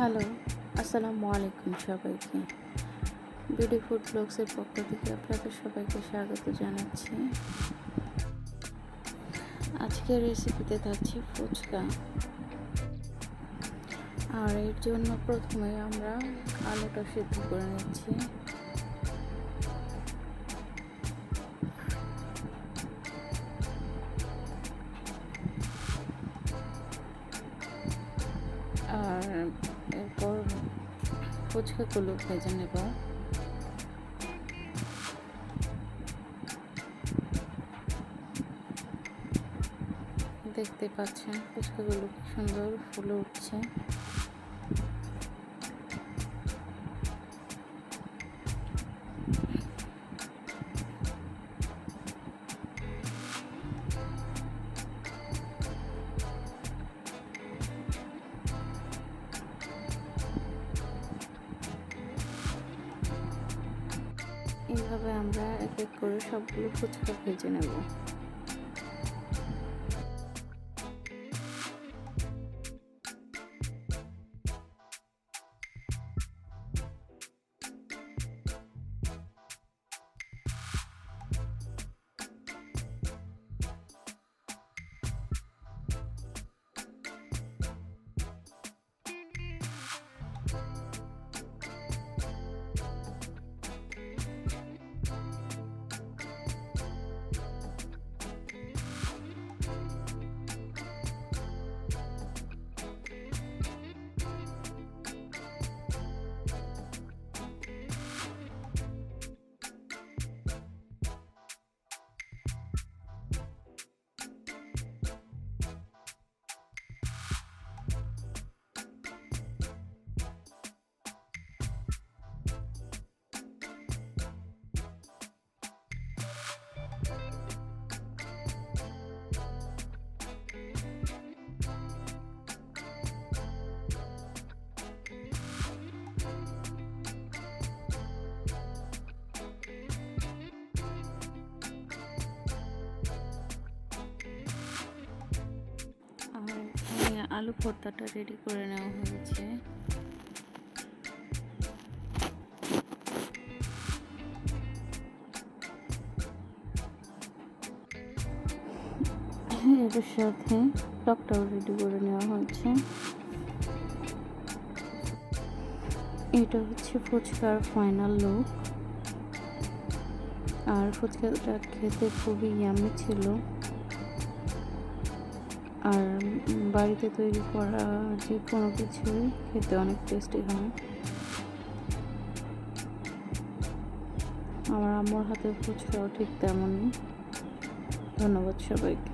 Hello, আসসালামু আলাইকুম সবাইকে। বিউটিফুল ব্লগসের পক্ষ থেকে আপনাদের সবাইকে স্বাগত জানাচ্ছি। আজকের রেসিপিতে থাকছে ফুচকা। আর এর জন্য প্রথমে আমরা আলুটা সিদ্ধ করে নিচ্ছি। আর এরপর ফুচকাগুলো ভেজে নেব। দেখতে পাচ্ছেন ফুচকাগুলো কি সুন্দর ফুলে উঠছে। এইভাবে আমরা এক এক করে সবগুলো ফুচকা ভেজে নেব। আর আলু ভর্তাটা রেডি করে নেওয়া হয়েছে। এটার সাথে টকটাও রেডি করে নেওয়া হয়েছে। এটা হচ্ছে ফুচকার ফাইনাল লুক। আর ফুচকাটা খেতে খুবই ইয়াম্মি ছিল। আর বাড়িতে তৈরি করা যে কোনো কিছুই খেতে অনেক টেস্টি হয়। আমার আম্মুর হাতের ফুচকাও ঠিক তেমনই। ধন্যবাদ সবাইকে।